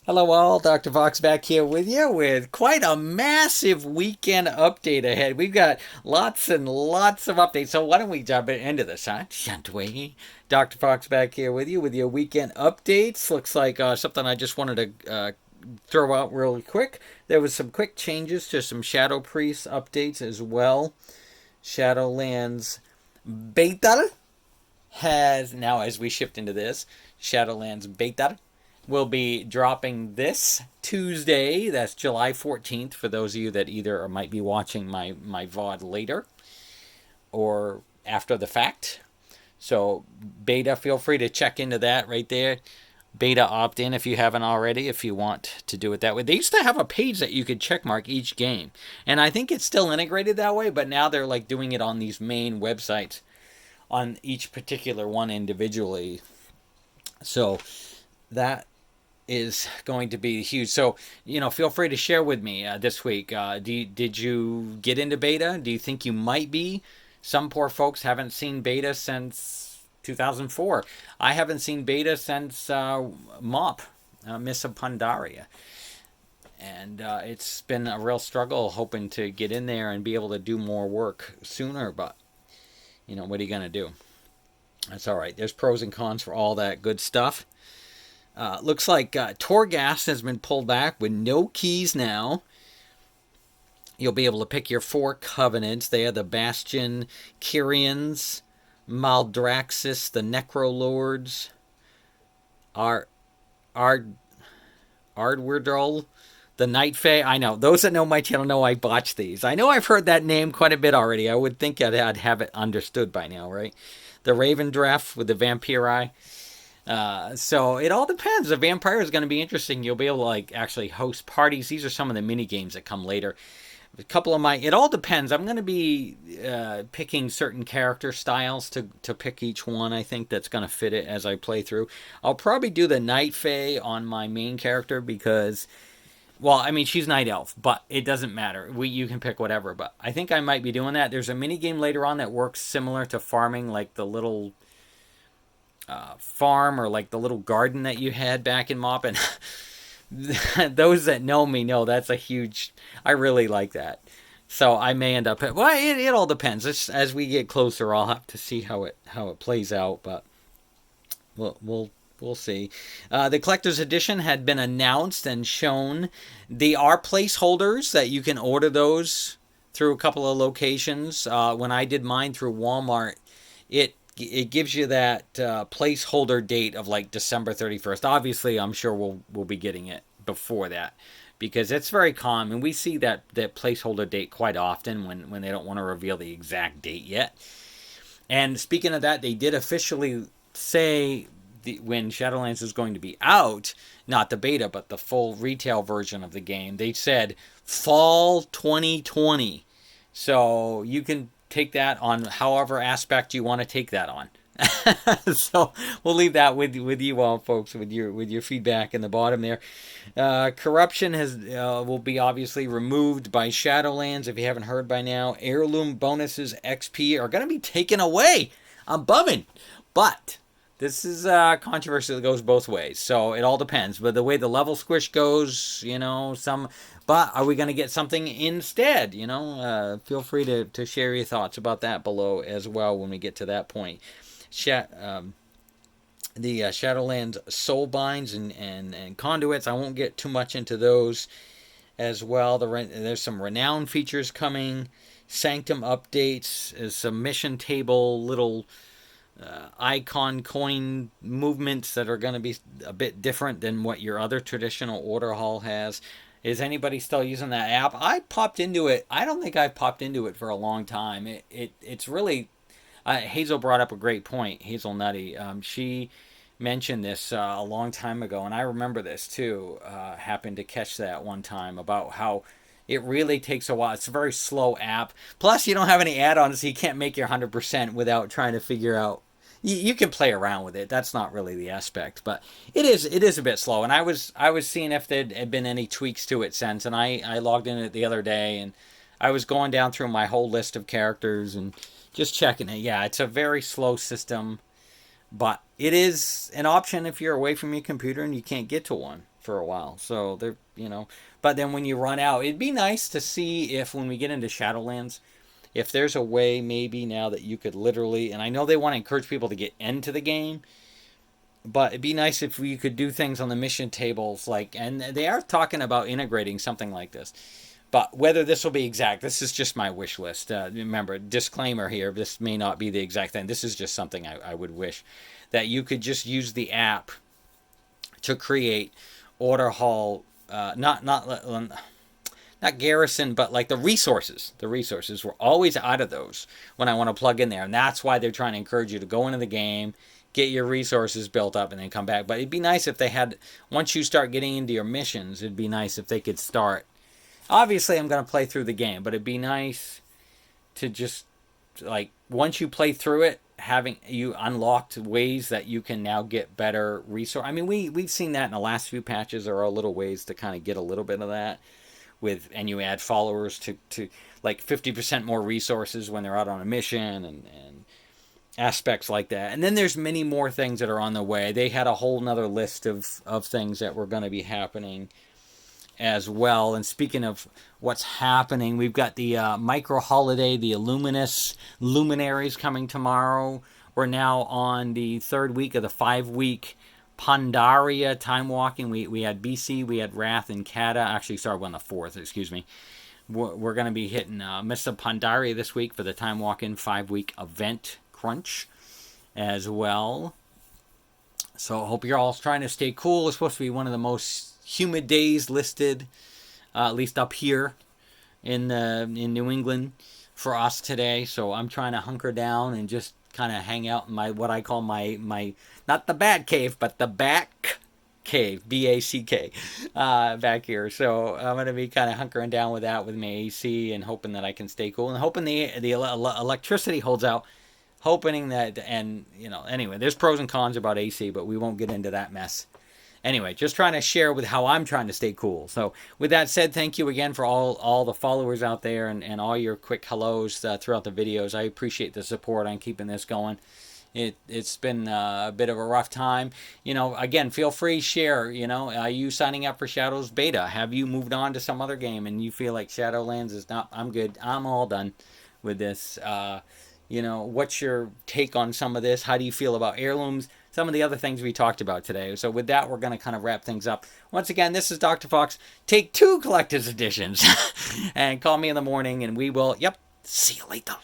Hello all, Dr. Fox back here with you with quite a massive weekend update ahead. We've got lots and lots of updates, so why don't we jump into this, huh? Shan't we? Dr. Fox back here with you with your weekend updates. Looks like something I just wanted to throw out really quick. There was some quick changes to some Shadow Priest updates as well. Shadowlands Beta has now, as we shift into this, Shadowlands Beta will be dropping this Tuesday. That's July 14th for those of you that either might be watching my VOD later or after the fact. So, beta, feel free to check into that right there. Beta opt in if you haven't already, if you want to do it that way. They used to have a page that you could checkmark each game. And I think it's still integrated that way, but now they're like doing it on these main websites on each particular one individually. So, that is going to be huge. So, feel free to share with me this week. Did you get into beta? Do you think you might be? Some poor folks haven't seen beta since 2004. I haven't seen beta since MOP, Miss Pandaria. And it's been a real struggle hoping to get in there and be able to do more work sooner. But, what are you going to do? That's all right. There's pros and cons for all that good stuff. Looks like Torghast has been pulled back with no keys now. You'll be able to pick your 4 covenants. They are the Bastion, Kyrians, Maldraxxus, the Necrolords, Ardwardrol, the Night Fae. I know, those that know my channel know I botched these. I know I've heard that name quite a bit already. I would think I'd have it understood by now, right? The Ravendreth with the Vampiri. So it all depends. The Vampire is going to be interesting. You'll be able to actually host parties. These are some of the mini games that come later. A couple of it all depends. I'm going to be picking certain character styles to pick each one. I think that's going to fit it as I play through. I'll probably do the Night Fae on my main character because, well, I mean, she's Night Elf, but it doesn't matter. You can pick whatever, but I think I might be doing that. There's a mini game later on that works similar to farming, like the little farm or like the little garden that you had back in MOP. And those that know me know that's a huge. I really like that. So I may end up. Well, it all depends. As we get closer, I'll have to see how it plays out. But we'll see. The collector's edition had been announced and shown. They are placeholders that you can order those through a couple of locations. When I did mine through Walmart, it gives you that placeholder date of like December 31st. Obviously, I'm sure we'll be getting it before that because it's very common. We see that placeholder date quite often when they don't want to reveal the exact date yet. And speaking of that, they did officially say when Shadowlands is going to be out, not the beta, but the full retail version of the game, they said fall 2020. So you can take that on however aspect you want to take that on. So we'll leave that with you all, folks, with your feedback in the bottom there. Corruption will be obviously removed by Shadowlands. If you haven't heard by now, heirloom bonuses XP are going to be taken away. I'm bumming, but this is controversy that goes both ways, so it all depends. But the way the level squish goes, but are we going to get something instead? Feel free to share your thoughts about that below as well when we get to that point. The Shadowlands Soulbinds and Conduits, I won't get too much into those as well. There's some Renown features coming, Sanctum updates, some mission table, little icon coin movements that are going to be a bit different than what your other traditional order hall has. Is anybody still using that app? I popped into it. I don't think I've popped into it for a long time. It's really Hazel brought up a great point. Hazel Nutty. She mentioned this a long time ago, and I remember this too. Happened to catch that one time about how it really takes a while. It's a very slow app. Plus, you don't have any add-ons, so you can't make your 100% without trying to figure out. You can play around with it. That's not really the aspect, but it is a bit slow. And I was seeing if there had been any tweaks to it since, and I logged in it the other day, and I was going down through my whole list of characters and just checking it. Yeah, it's a very slow system, but it is an option if you're away from your computer and you can't get to one. for a while. So they're, but then when you run out, it'd be nice to see if when we get into Shadowlands, if there's a way maybe now that you could literally, and I know they want to encourage people to get into the game, but it'd be nice if we could do things on the mission tables, like, and they are talking about integrating something like this. But whether this will be exact, this is just my wish list. Remember, disclaimer here, this may not be the exact thing. This is just something I would wish that you could just use the app to create order hall, not garrison, but like the resources. The resources, we're always out of those when I want to plug in there. And that's why they're trying to encourage you to go into the game, get your resources built up, and then come back. But it'd be nice if they had, once you start getting into your missions, it'd be nice if they could start. Obviously, I'm going to play through the game, but it'd be nice to just, like, once you play through it, having you unlocked ways that you can now get better resource. I mean, we've seen that in the last few patches. There are little ways to kind of get a little bit of that with, and you add followers to like 50% more resources when they're out on a mission and aspects like that. And then there's many more things that are on the way. They had a whole nother list of things that were going to be happening as well. And speaking of what's happening, we've got the micro holiday, the Illuminous Luminaries coming tomorrow. We're now on the third week of the 5-week Pandaria time walking. We had BC, we had Wrath and Kata. Actually, sorry, we're on the 4th, excuse me. We're going to be hitting Missa Pandaria this week for the time walking 5-week event crunch as well. So I hope you're all trying to stay cool. It's supposed to be one of the most humid days listed, at least up here in New England for us today. So I'm trying to hunker down and just kind of hang out in my, what I call my not the bat cave, but the back cave, BACK, back here. So I'm going to be kind of hunkering down with that with my AC and hoping that I can stay cool and hoping the electricity holds out. Hoping that, and anyway, there's pros and cons about AC, but we won't get into that mess. Anyway, just trying to share with how I'm trying to stay cool. So with that said, thank you again for all the followers out there and all your quick hellos throughout the videos. I appreciate the support on keeping this going. It's been a bit of a rough time. Again, feel free to share. Are you signing up for Shadows Beta? Have you moved on to some other game and you feel like Shadowlands is not, I'm good. I'm all done with this. What's your take on some of this? How do you feel about heirlooms? Some of the other things we talked about today. So with that, we're going to kind of wrap things up. Once again, this is Dr. Fox. Take 2 collector's editions and call me in the morning and we will, see you later.